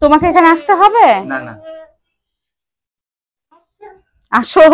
তোমাকে এখানে আসতে হবে? না না, আসো।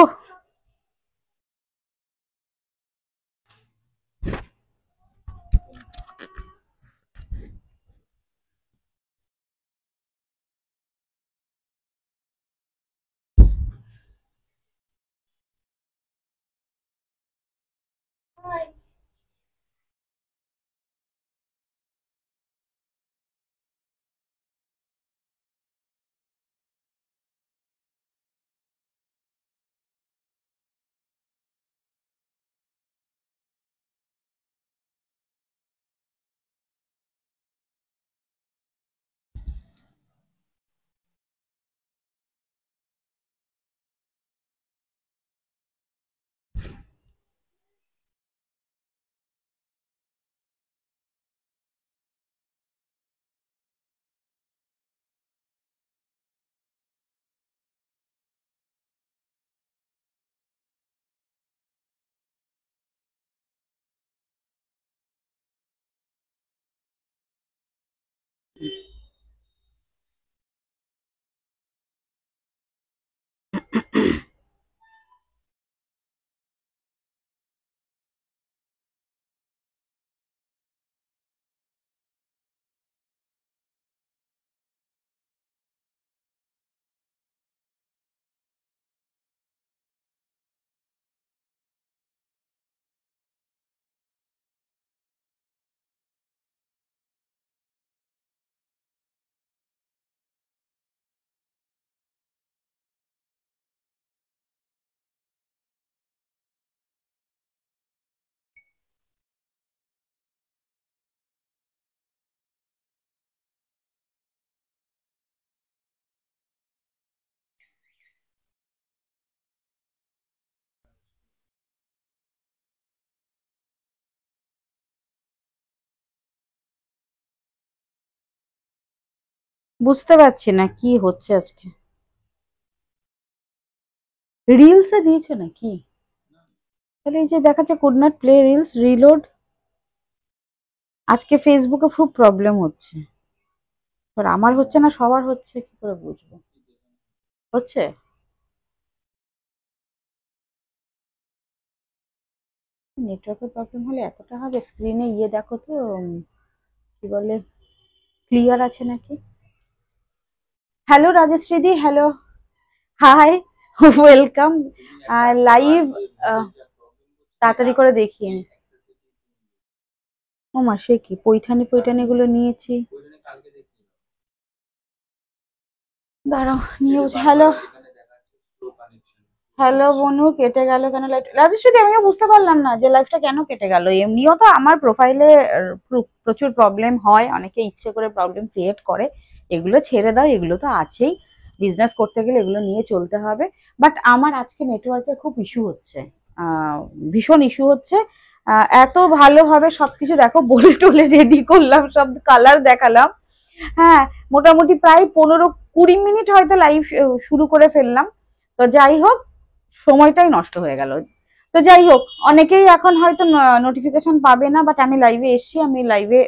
বুঝতে পারছি না কি হচ্ছে আজকে। রিলসে দিয়েছে নাকি? তাহলে এই যে দেখাচ্ছে could not play reels, reload. আজকে ফেসবুকে খুব প্রবলেম হচ্ছে। এবার আমার হচ্ছে না, সবার হচ্ছে, কি করে বুঝবো? হচ্ছে। নেটওয়ার্কের প্রবলেম হলে এতটা হবে? স্ক্রিনে গিয়ে দেখো তো, কি বলে, ক্লিয়ার আছে নাকি। হ্যালো রাজশ্রীদি, হ্যালো, হাই, ওয়েলকাম লাইভ। তাড়াতাড়ি করে দেখিয়ে নি। ও মা, সে কি পৈঠানি পৈঠানি গুলো নিয়েছি। দাঁড়াও নিয়ে। হ্যালো, হ্যালো বনু, কেটে গেল কেন লাইফ? রাজশ্রী, আমিও বুঝতে পারলাম না যে লাইফটা কেন কেটে গেল। এমনিও তো আমার প্রোফাইলে প্রচুর প্রবলেম হয়, অনেকে ইচ্ছে করে প্রবলেম ক্রিয়েট করে। এগুলো ছেড়ে দাও, এগুলো তো আছেই। বিজনেস করতে গেলে এগুলো নিয়ে চলতে হবে। বাট আমার আজকে নেটওয়ার্কে খুব ইস্যু হচ্ছে, ভীষণ ইস্যু হচ্ছে। এত ভালোভাবে সবকিছু দেখো বলে টলে রেডি করলাম, সব কালার দেখালাম। হ্যাঁ, মোটামুটি প্রায় 15-20 মিনিট হয়তো লাইভ শুরু করে ফেললাম। তো যাই হোক, সময়টাই নষ্ট হয়ে গেল। তো যাই হোক, অনেকেই এখন হয়তো নোটিফিকেশন পাবে না, বাট আমি লাইভে এসছি, আমি লাইভে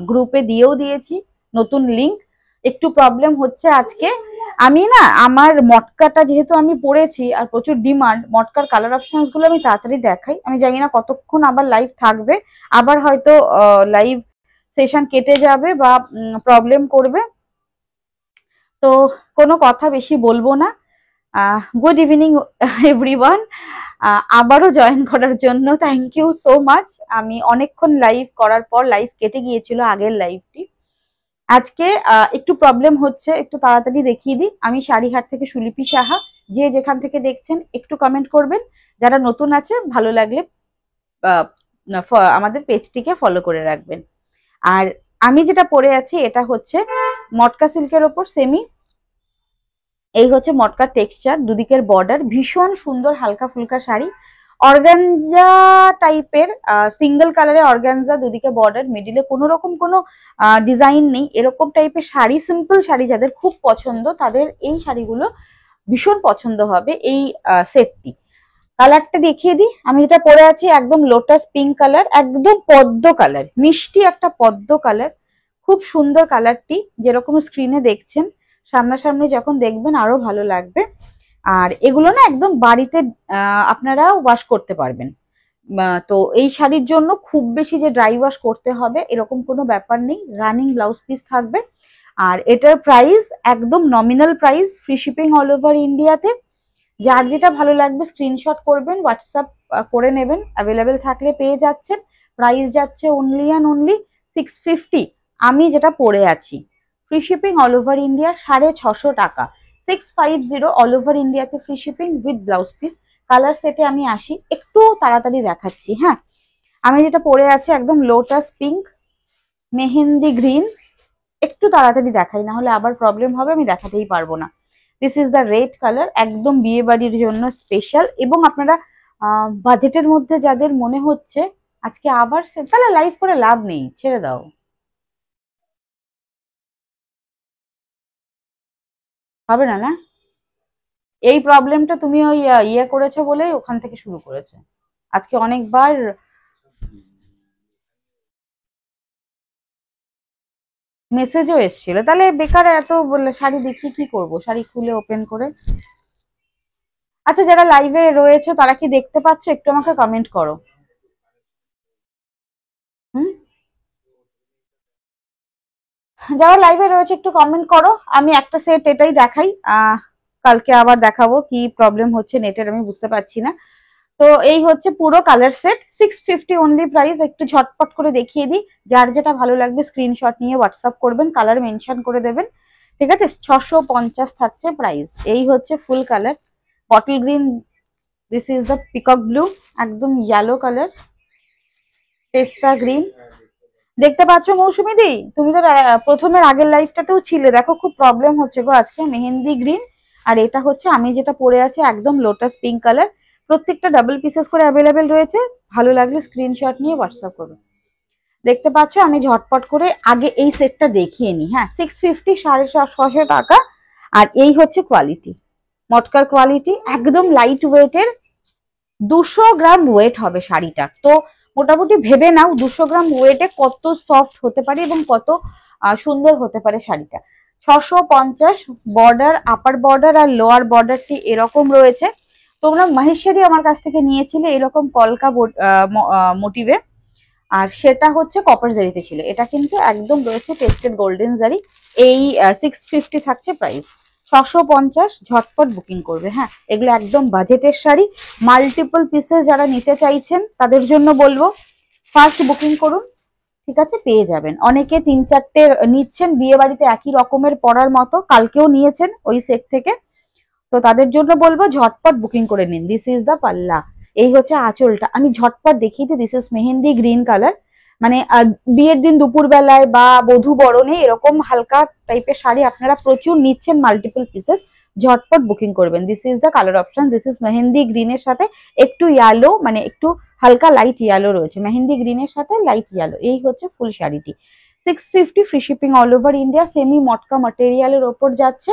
গ্রুপে দিয়েও দিয়েছি নতুন লিংক। একটু প্রবলেম হচ্ছে আজকে। আমি না, আমার মটকাটা যেহেতু আমি পরেছি আর প্রচুর ডিমান্ড, মটকার কালার অপশনস গুলো আমি তাড়াতাড়ি দেখাই। আমি জানি না কতক্ষণ আবার লাইভ থাকবে, আবার হয়তো লাইভ সেশন কেটে যাবে বা প্রবলেম করবে। তো কোনো কথা বেশি বলবো না। Good evening everyone. আবারও জয়েন করার জন্য থ্যাংক ইউ সো মাচ। আমি অনেকক্ষণ লাইভ করার পর লাইভ কেটে গিয়েছিল আগের লাইভটি। আজকে একটু প্রবলেম হচ্ছে, একটু তাড়াতাড়ি দেখিয়ে দিই। আমি সারিহাট থেকে সুলিপি সাহা। যে যেখান থেকে দেখছেন একটু কমেন্ট করবেন। যারা নতুন আছে, ভালো লাগলে আমাদের পেজটিকে ফলো করে রাখবেন। আর আমি যেটা পরে আছি এটা হচ্ছে মটকা সিল্কের ওপর সেমি। এই হচ্ছে মটকার টেক্সচার, দুদিকের বর্ডার, ভীষণ সুন্দর হালকা ফুলকা শাড়ি। অর্গানজা টাইপের, সিঙ্গেল কালারে অর্গানজা, দুদিকে বর্ডার, মিডিলে কোনো রকম কোনো ডিজাইন নেই, এরকম টাইপের শাড়ি। সিম্পল শাড়ি যাদের খুব পছন্দ, তাদের এই শাড়িগুলো ভীষণ পছন্দ হবে। এই সেটটি কালারটা দেখিয়ে দিই। আমি যেটা পরে আছি একদম লোটাস পিঙ্ক কালার, একদম পদ্ম কালার, মিষ্টি একটা পদ্ম কালার। খুব সুন্দর কালারটি, যেরকম স্ক্রিনে দেখছেন, সামনাসামনি যখন দেখবেন আরো ভালো লাগবে। আর এগুলো না একদম বাড়িতে আপনারা ওয়াশ করতে পারবেন। তো এই শাড়ির জন্য খুব বেশি যে ড্রাই ওয়াশ করতে হবে এরকম কোনো ব্যাপার নেই, রানিং ব্লাউজ পিস থাকবে। আর এটার প্রাইস একদম nominal price, free shipping all over ইন্ডিয়াতে। যার যেটা ভালো লাগবে স্ক্রিনশট করবেন, হোয়াটসঅ্যাপ করে নেবেন, অ্যাভেলেবেল থাকলে পেয়ে যাচ্ছেন। প্রাইস যাচ্ছে অনলি অ্যান্ড অনলি 650। আমি যেটা পরে আছি, free shipping all over India 650 টাকা, 650 অল ওভার ইন্ডিয়াতে free shipping with blouse piece. Colour সেটে আমি আসি, একটু তাড়াতাড়ি দেখাচ্ছি। হ্যাঁ, আমি যেটা পরে আছি একদম লোটাস পিঙ্ক, মেহেন্দি গ্রিন, একটু তাড়াতাড়ি দেখাই, না হলে আবার প্রবলেম হবে, আমি দেখাতেই পারবো না। This is the red colour, একদম বিয়ে বাড়ির জন্য স্পেশাল। এবং আপনারা বাজেটের মধ্যে যাদের মনে হচ্ছে আজকে আবার তাহলে লাইভ করে লাভ নেই, ছেড়ে দাও, হবে না। না, এই প্রবলেমটা তুমি ওই ইয়ে করেছো বলেই ওখান থেকে শুরু করেছে। আজকে অনেকবার মেসেজও এসেছিল, তাহলে বেকার এত বললে শাড়ি দেখি কি করব, শাড়ি খুলে ওপেন করে। আচ্ছা, যারা লাইভে রয়েছে তারা কি দেখতে পাচ্ছ, একটু আমাকে কমেন্ট করো। হুম, যারা লাইভে রয়েছে একটু কমেন্ট করো। আমি একটা সেট এটাই দেখাই, কালকে আবার দেখাবো, কি প্রবলেম হচ্ছে নেটের আমি বুঝতে পারছি না। তো এই হচ্ছে পুরো কালার সেট, 650 অনলি প্রাইস। একটু ঝটপট করে দেখিয়ে দিই, যার যেটা ভালো লাগবে স্ক্রিনশট নিয়ে হোয়াটসঅ্যাপ করবেন, কালার মেনশন করে দেবেন, ঠিক আছে। 650 থাকছে প্রাইস। এই হচ্ছে full colour, bottle green, this is the peacock blue, একদম ইয়েলো কালার, পেস্তা গ্রিন। দেখতে পাচ্ছ মৌসুমী দি, তুমি তো প্রথমের আগের লাইফটাতেও ছিলে, দেখো খুব প্রবলেম হচ্ছে গো আজকে। মেহেন্দি গ্রিন, আর এটা হচ্ছে আমি যেটা পরে আছি একদম লোটাস পিঙ্ক কালার। প্রত্যেকটা ডাবল পিসেস করে অ্যাভেলেবেল রয়েছে, ভালো লাগলে স্ক্রিনশট নিয়ে হোয়াটসঅ্যাপ করো। দেখতে পাচ্ছ, আমি ঝটপট করে আগে এই সেটটা দেখিয়ে নিই। হ্যাঁ, 650, 650 টাকা। আর এই হচ্ছে কোয়ালিটি, মটকার কোয়ালিটি, একদম লাইট ওয়েটের, 200 গ্রাম ওয়েট হবে শাড়িটা। তো মোটামুটি ভেবে নাও 200 গ্রাম ওয়েটে কত সফট হতে পারে এবং কত সুন্দর হতে পারে শাড়িটা। 650, বর্ডার, আপার বর্ডার আর লোয়ার বর্ডারটি এরকম রয়েছে। তোমরা মাহেশ্বরী আমার কাছ থেকে নিয়েছিলে এরকম কলকা মোটিভে, আর সেটা হচ্ছে কপার জারিতে ছিল। এটা কিন্তু একদম রয়েছে টেস্টেড গোল্ডেন জারি। এই 650 থাকছে প্রাইস, 650, ঝটপট বুকিং করবে। হ্যাঁ, এগুলো একদম বাজেটের শাড়ি, মাল্টিপল পিসেস যারা নিতে চাইছেন তাদের জন্য বলবো ফার্স্ট বুকিং করুন, ঠিক আছে, পেয়ে যাবেন। অনেকে 3-4টে নিচ্ছেন বিয়ে বাড়িতে একই রকমের পরার মতো, কালকেও নিয়েছেন ওই সেট থেকে, তো তাদের জন্য বলবো ঝটপট বুকিং করে নিন। দিস ইজ দ্য পাল্লা, এই হচ্ছে আঁচলটা, আমি ঝটপট দেখিয়ে দিই। This is mehndi green colour, মানে বিয়ের দিন দুপুর বেলায় বা বধূ বরণে এরকম হালকা টাইপের শাড়ি আপনারা প্রচুর নিচ্ছেন মাল্টিপল পিসেস, ঝটপট বুকিং করবেন। This is the colour option, this is mehndi গ্রিনের সাথে একটু ইয়েলো, মানে একটু হালকা লাইট ইয়েলো রয়েছে, মেহেন্দি গ্রিনের সাথে লাইট ইয়েলো। এই হচ্ছে ফুল শাড়িটি, 650, free shipping all over India, semi matka ম্যাটেরিয়ালের ওপর যাচ্ছে।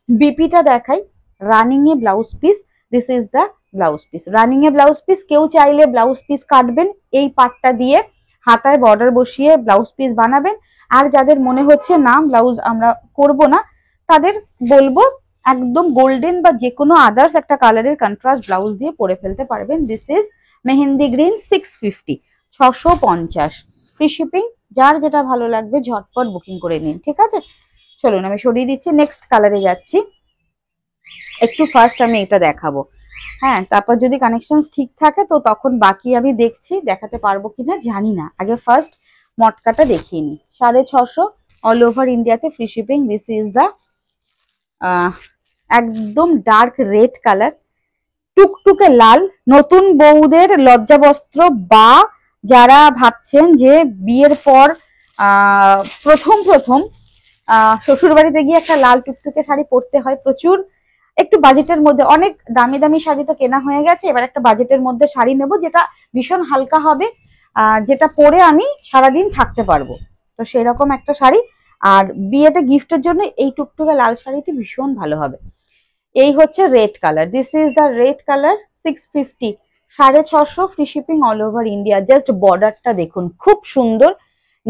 বিপিটা দেখাই, running a blouse piece, this is the blouse piece, running a blouse piece. কেউ চাইলে ব্লাউজ পিস কাটবেন, এই পার্টটা দিয়ে হাতায় বর্ডার বসিয়ে ব্লাউজ পিস বানাবেন। আর যাদের মনে হচ্ছে না ব্লাউজ আমরা করব না, তাদের বলবো একদম গোল্ডেন বা যে কোনো আদার্স একটা কালারের কন্ট্রাস্ট ব্লাউজ দিয়ে পরে ফেলতে পারবেন। This is mehndi green, 650, 650, free shipping. যার যেটা ভালো লাগবে ঝটপট বুকিং করে নিন, ঠিক আছে। চলুন আমি সরিয়ে দিচ্ছি, নেক্সট কালারে যাচ্ছি। একটু ফার্স্ট আমি এটা দেখাবো, হ্যাঁ, তারপর যদি কানেকশন ঠিক থাকে তো তখন বাকি আমি দেখছি দেখাতে পারবো কিনা জানি না। আগে ফার্স্ট মটকাটা দেখিয়ে নি, 650 অল ওভার ইন্ডিয়াতে free shipping. This is the একদম ডার্ক রেড কালার, টুকটুকে লাল, নতুন বউদের লজ্জাবস্ত্র, বা যারা ভাবছেন যে বিয়ের পর প্রথম প্রথম শ্বশুর বাড়িতে গিয়ে একটা লাল টুকটুকে শাড়ি পরতে হয়, প্রচুর একটু বাজেটের মধ্যে, অনেক দামি দামি শাড়ি তো কেনা হয়ে গেছে, এবার একটা বাজেটের মধ্যে শাড়ি নেব যেটা ভীষণ হালকা হবে, যেটা পরে আমি সারাদিন থাকতে পারবো, তো সেরকম একটা শাড়ি। আর বিয়েতে গিফটের জন্য এই টুকটুকে লাল শাড়িটি ভীষণ ভালো হবে। এই হচ্ছে red colour, this is the red colour, 650, 650, free shipping all over India. Just বর্ডারটা দেখুন, খুব সুন্দর,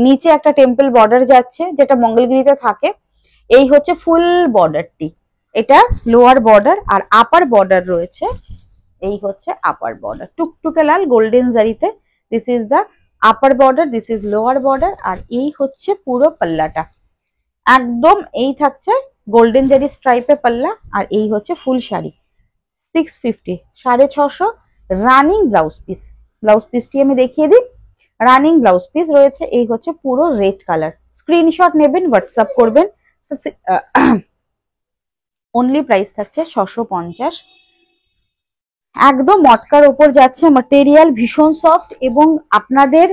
নিচে একটা টেম্পল বর্ডার যাচ্ছে, যেটা মঙ্গলগিরিতে থাকে। এই হচ্ছে ফুল বর্ডারটি, এটা লোয়ার বর্ডার। আর আপার বর্ডার রয়েছে, এই হচ্ছে আপার বর্ডার, টুকটুকে লাল গোল্ডেন জারিতে। This is the upper border, this is lower border. আর এই হচ্ছে পুরো পাল্লাটা, একদম এই থাকছে গোল্ডেন জারি স্ট্রাইপে পাল্লা। আর এই হচ্ছে full sari, 650, 650 running blouse piece. Blouse পিসটি আমি দেখিয়ে দিই, রানিং ব্লাউজ পিস রয়েছে। এই হচ্ছে পুরো রেড কালার। স্ক্রিনশট নেবেন, হোয়াটসঅ্যাপ করবেন। অনলি প্রাইস থাকছে 650। একদম মটকার ওপর যাচ্ছে, ম্যাটেরিয়াল ভীষণ সফট এবং আপনাদের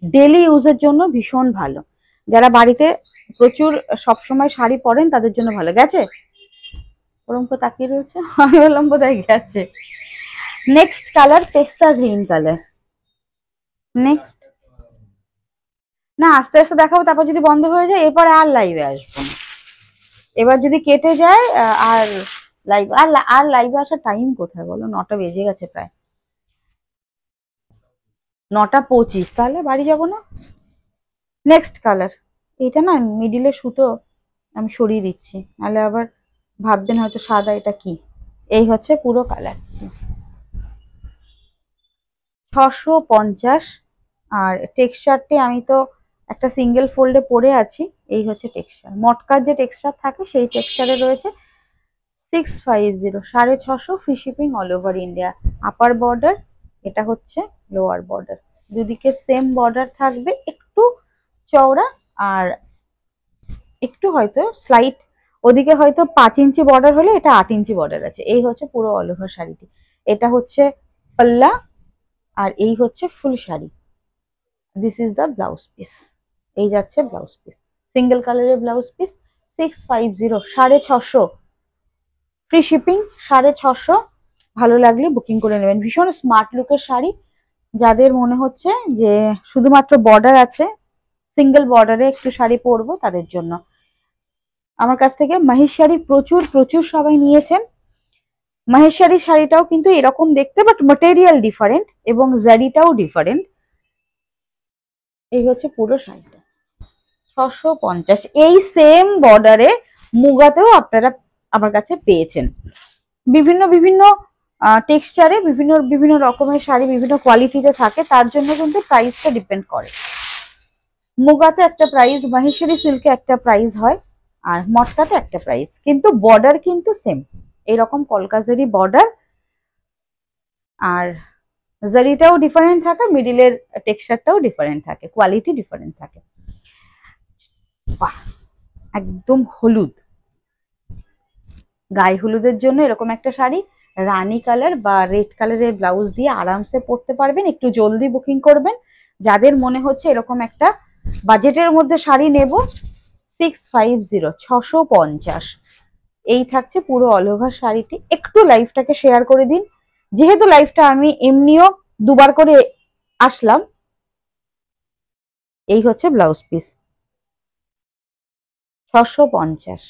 ডেলি ইউজের জন্য ভীষণ ভালো। যারা বাড়িতে প্রচুর সবসময় শাড়ি পরেন তাদের জন্য ভালো। গেছে ওরম তো তাকিয়ে রয়েছে, আমি বললাম বোধহয় গেছে। নেক্সট কালার পেস্তা গ্রিন কালার। নেক্সট না, আস্তে আস্তে দেখাবো, তারপর যদি বন্ধ হয়ে যায় এরপর আর লাইভে আসবো না। এবার যদি কেটে যায় আর লাইভ আর লাইভে আসার টাইম কোথায় বলো? 9টা বেজে গেছে, প্রায় 9টা 25, তাহলে বাড়ি যাবো না। নেক্সট কালার, এটা না মিডিলে সুতো আমি সরিয়ে দিচ্ছি, নাহলে আবার ভাববেন হয়তো সাদা, এটা কি। এই হচ্ছে পুরো কালার, 650। আর টেক্সচারটি আমি তো একটা সিঙ্গেল ফোল্ডে পরে আছি। এই হচ্ছে টেক্সচার, মটকার যে টেক্সচার থাকে সেই টেক্সচারে রয়েছে। 650, 650, free shipping all over India. Upper border, এটা হচ্ছে লোয়ার বর্ডার। দুদিকে সেম বর্ডার থাকবে, একটু চওড়া আর একটু হয়তো স্লাইট, ওদিকে হয়তো 5 ইঞ্চি বর্ডার হলে এটা 8 ইঞ্চি বর্ডার আছে। এই হচ্ছে পুরো অল ওভার শাড়িটি। এটা হচ্ছে পাল্লা আর এই হচ্ছে full sari. This is the blouse piece, এই যাচ্ছে ব্লাউজ পিস, সিঙ্গেল কালারের ব্লাউজ পিস। 650, 650, free shipping, 650। ভালো লাগলে বুকিং করে নেবেন। ভীষণ স্মার্ট লুকের শাড়ি, যাদের মনে হচ্ছে যে শুধুমাত্র বর্ডার আছে, সিঙ্গেল বর্ডারে একটু শাড়ি পরবো, তাদের জন্য। আমার কাছ থেকে মাহেশ্বরী প্রচুর প্রচুর সবাই নিয়েছেন। মাহেশ্বরী শাড়িটাও কিন্তু এরকম দেখতে, বাট ম্যাটেরিয়াল ডিফারেন্ট এবং জারিটাও ডিফারেন্ট। এই হচ্ছে পুরো শাড়িটা, 650। এই সেম বর্ডারে মুগাতেও আপনারা আমার কাছে পেয়েছেন। বিভিন্ন বিভিন্ন টেক্সচারে বিভিন্ন বিভিন্ন রকমের শাড়ি বিভিন্ন কোয়ালিটিতে থাকে, তার জন্য কিন্তু প্রাইসটা ডিপেন্ড করে। মুগাতে একটা প্রাইস, মাহেশ্বরী সিল্কে একটা প্রাইস হয়, আর মটকাতে একটা প্রাইস, কিন্তু বর্ডার কিন্তু সেম। এইরকম কলকাজারি বর্ডার, আর জারিটাও ডিফারেন্ট থাকে, মিডিলের টেক্সচারটাও ডিফারেন্ট থাকে, কোয়ালিটি ডিফারেন্ট থাকে। বাহ, একদম হলুদ, গায়ে হলুদের জন্য এরকম একটা শাড়ি, রানী কালার বা রেড কালারের ব্লাউজ দিয়ে আরামসে পরতে পারবেন। একটু জলদি বুকিং করবেন যাদের মনে হচ্ছে এরকম একটা বাজেটের মধ্যে শাড়ি নেব। 650, 650। এই থাকছে পুরো অল ওভার শাড়িটি। একটু লাইভটাকে শেয়ার করে দিন, যেহেতু লাইভটা আমি এমনিও দুবার করে আসলাম। এই হচ্ছে ব্লাউজ পিস, 650।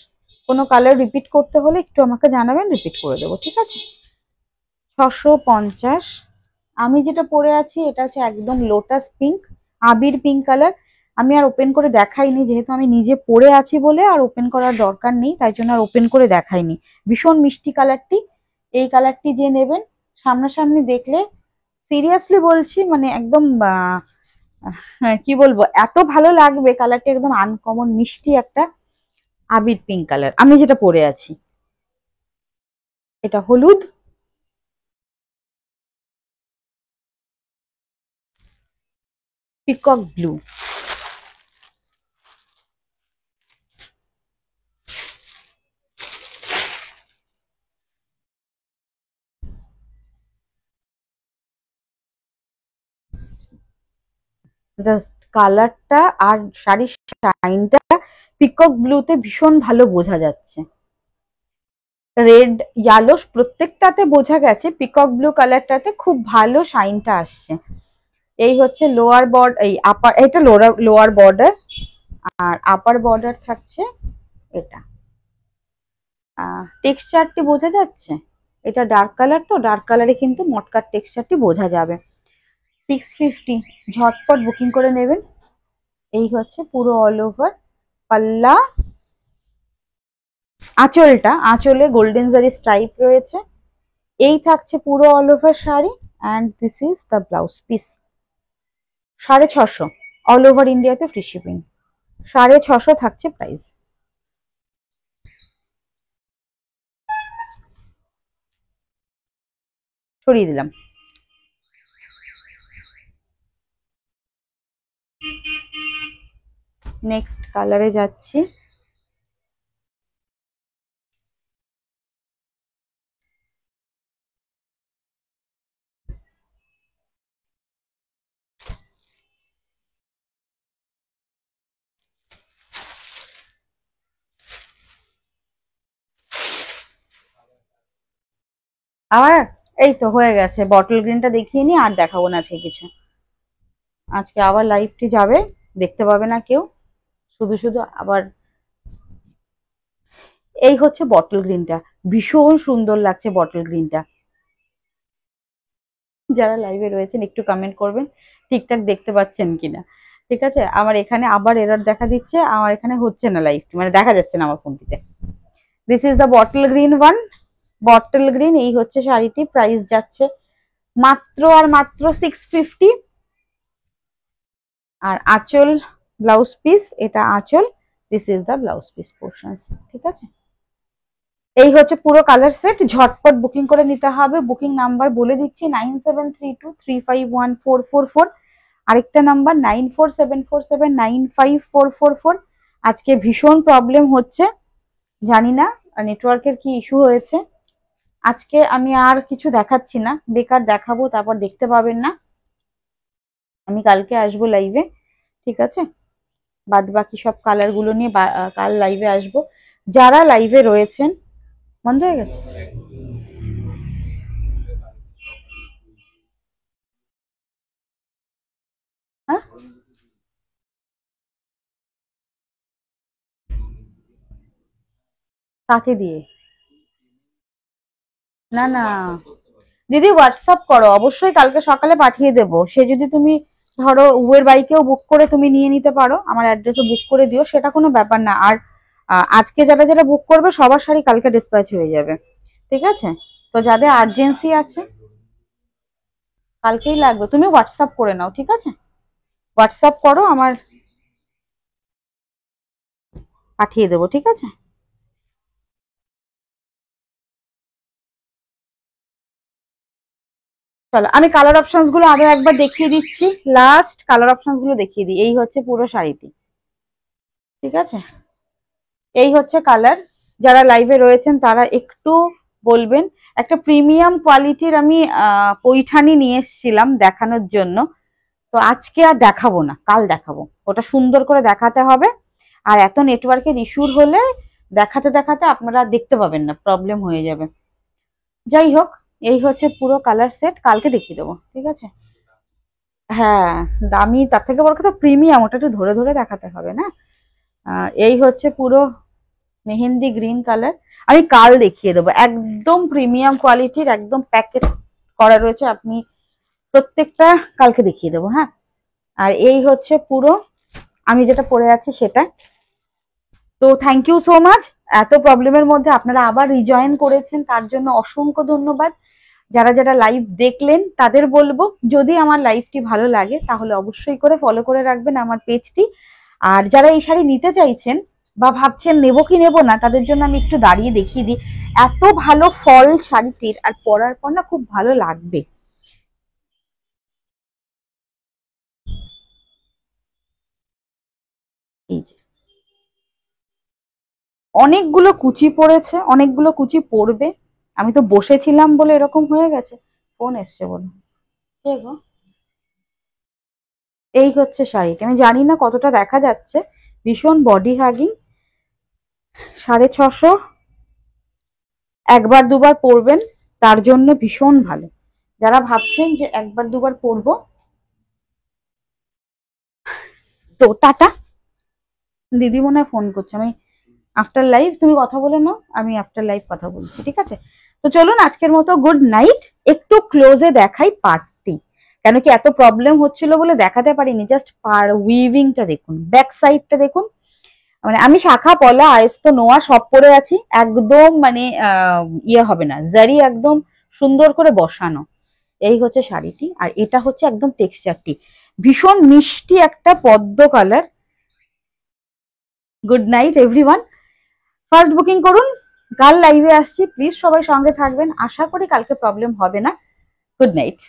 কোনো কালার রিপিট করতে হলে একটু আমাকে জানাবেন, রিপিট করে দেবো, ঠিক আছে। 650। আমি যেটা পরে আছি এটা হচ্ছে একদম লোটাস পিঙ্ক, আবির পিঙ্ক কালার। আমি আর ওপেন করে দেখাইনি, যেহেতু আমি নিজে পরে আছি বলে আর ওপেন করার দরকার নেই, তাই জন্য আর ওপেন করে দেখাইনি। ভীষণ মিষ্টি কালারটি। এই কালারটি যে নেবেন, সামনাসামনি দেখলে সিরিয়াসলি বলছি, মানে একদম কি বলবো, এত ভালো লাগবে কালারটি, একদম আনকমন মিষ্টি একটা আবির পিঙ্ক কালার আমি যেটা পরে আছি। এটা হলুদ, পিকক ব্লু, কালারটা আর শাড়ির শাইনটা পিকক ব্লুতে ভীষণ ভালো বোঝা যাচ্ছে। রেড ইয়ালো প্রত্যেকটাতে বোঝা গেছে, পিকক ব্লু কালারটাতে খুব ভালো শাইনটা আসছে। এই হচ্ছে লোয়ার বর্ডার, এই আপার, এটা লোয়ার বর্ডার, আর আপার বর্ডার থাকছে এটা। টেক্সচারটি বোঝা যাচ্ছে, এটা ডার্ক কালার, তো ডার্ক কালারে কিন্তু মটকার টেক্সচারটি বোঝা যাবে। 650, ঝটপট বুকিং করে নেবেন। এই হচ্ছে পুরো অল ওভার পাল্লা। আঁচলে গোল্ডেন জারি স্ট্রাইপ রয়েছে। এই থাকছে পুরো all over sari and this is the blouse piece. 650 all over ইন্ডিয়াতে ফ্রি শিপিং। 650 থাকছে প্রাইস। সরিয়ে দিলাম। নেক্সট কালারে যাচ্ছি। আমার এই তো হয়ে গেছে, বটল গ্রিনটা দেখিয়ে নি, আর দেখাবো না আজকে কিছু। আজকে আবার লাইভটি যাবে, দেখতে পাবে না কেউ, শুধু শুধু আবার। এই হচ্ছে বটল গ্রিনটা, ভীষণ সুন্দর লাগছে বটল গ্রিনটা। যারা লাইভে রয়েছেন একটু কমেন্ট করবেন ঠিকঠাক দেখতে পাচ্ছেন কিনা। ঠিক আছে, আমার এখানে আবার এরর দেখা দিচ্ছে, আমার এখানে হচ্ছে না লাইভ, মানে দেখা যাচ্ছে না আমার ফোনটিতে। This is the bottle green one. Bottle green, এই হচ্ছে শাড়িটি। প্রাইস যাচ্ছে মাত্র আর মাত্র 650। আর আঁচল ব্লাউজ পিস, এটা আঁচল, this is the blouse piece portions. ঠিক আছে, এই হচ্ছে পুরো কালার সেট। ঝটপট বুকিং করে নিতে হবে। বুকিং নাম্বার বলে দিচ্ছি 9732351444। আরেকটা নাম্বার 9474795444। আজকে ভীষণ প্রবলেম হচ্ছে, জানি না নেটওয়ার্কের কি ইস্যু হয়েছে। আজকে আমি আর কিছু দেখাচ্ছি না, বেকার দেখাবো তারপর দেখতে পাবেন না। আমি কালকে আসবো লাইভে, ঠিক আছে, বাদ বাকি সব কালার গুলো নিয়ে কাল লাইভে আসবো। যারা লাইভে রয়েছেন, বন্ধ হয়ে গেছে, হ্যাঁ কাকে দিয়ে? না না দিদি, হোয়াটসঅ্যাপ করো, অবশ্যই কালকে সকালে পাঠিয়ে দেবো। সে যদি তুমি ধরো উবের বাইকেও বুক করে তুমি নিয়ে নিতে পারো, আমার অ্যাড্রেসে বুক করে দিও, সেটা কোনো ব্যাপার না। আর আজকে যারা যারা বুক করবে সবার শাড়ি কালকে ডিসপ্যাচ হয়ে যাবে, ঠিক আছে। তো যাদের আর্জেন্সি আছে কালকেই লাগবে, তুমি হোয়াটসঅ্যাপ করে নাও, ঠিক আছে, হোয়াটসঅ্যাপ করো, আমার পাঠিয়ে দেবো, ঠিক আছে। চলো আমি কালার অপশনস গুলো আরো একবার দেখিয়ে দিচ্ছি, লাস্ট কালার অপশনস গুলো দেখিয়ে দিই। এই হচ্ছে পুরো শাড়িটি, ঠিক আছে, এই হচ্ছে কালার। যারা লাইভে রয়েছেন তারা একটু বলবেন। একটা প্রিমিয়াম কোয়ালিটির আমি পৈঠানি নিয়ে এসেছিলাম দেখানোর জন্য, তো আজকে আর দেখাবো না, কাল দেখাবো। ওটা সুন্দর করে দেখাতে হবে, আর এত নেটওয়ার্কের ইস্যুর হলে দেখাতে দেখাতে আপনারা দেখতে পাবেন না, প্রবলেম হয়ে যাবে। যাই হোক, এই হচ্ছে পুরো কালার সেট, কালকে দেখিয়ে দেবো, ঠিক আছে। হ্যাঁ, দামি, তার থেকে বড় কথা প্রিমিয়াম, ওটা একটু ধরে ধরে দেখাতে হবে না। এই হচ্ছে পুরো মেহেন্দি গ্রিন কালার, আমি কাল দেখিয়ে দেবো। একদম প্রিমিয়াম কোয়ালিটির, একদম প্যাকেট করা রয়েছে, আপনি প্রত্যেকটা কালকে দেখিয়ে দেবো, হ্যাঁ। আর এই হচ্ছে পুরো আমি যেটা পরে আছি সেটা। তো থ্যাংক ইউ সো মাচ, এত প্রবলেমের মধ্যে আপনারা আবার রিজয়েন করেছেন, তার জন্য অসংখ্য ধন্যবাদ। যারা যারা লাইভ দেখলেন তাদের বলবো, যদি আমার লাইভটি ভালো লাগে তাহলে অবশ্যই করে ফলো করে রাখবেন আমার পেজটি। আর যারা এই শাড়ি নিতে চাইছেন বা ভাবছেন নেবো কি নেবো না, তাদের জন্য আমি একটু দাঁড়িয়ে দেখিয়ে দিই। এত ভালো ফল শাড়িটির, আর পরার পর না খুব ভালো লাগবে। এই যে অনেকগুলো কুচি পড়েছে, অনেকগুলো কুচি পড়বে। আমি তো বসেছিলাম বলে এরকম হয়ে গেছে। ফোন এসছে বলো, কে গো? এই হচ্ছে শাড়িটা, আমি জানি না কতটা দেখা যাচ্ছে, ভীষণ বডি হাগিং। 650, একবার দুবার পরবেন তার জন্য ভীষণ ভালো। যারা ভাবছেন যে একবার দুবার পরবো, তো টাটা। দিদি মনে হয় ফোন করছে, আমি আফটার লাইভ, তুমি কথা বলে নাও, আমি আফটার লাইভ কথা বলছি, ঠিক আছে। তো চলুন আজকের মতো গুড নাইট। একটু ক্লোজে দেখাই পার্টটি, কেন কি এত প্রবলেম হচ্ছিল বলে দেখাতে পারিনি। জাস্ট পার উইভিংটা দেখুন, ব্যাক সাইডটা দেখুন, মানে আমি শাখা পলা আয়স্ত নোয়া সব পরে আছি, একদম মানে ইয়ে হবে না, জারি একদম সুন্দর করে বসানো। এই হচ্ছে শাড়িটি, আর এটা হচ্ছে একদম টেক্সচারটি ভীষণ মিষ্টি একটা পদ্ম colour. Good night everyone, first booking করুন, কাল লাইভে আসছি, প্লিজ সবাই সঙ্গে থাকবেন, আশা করি কালকে প্রবলেম হবে না। Good night.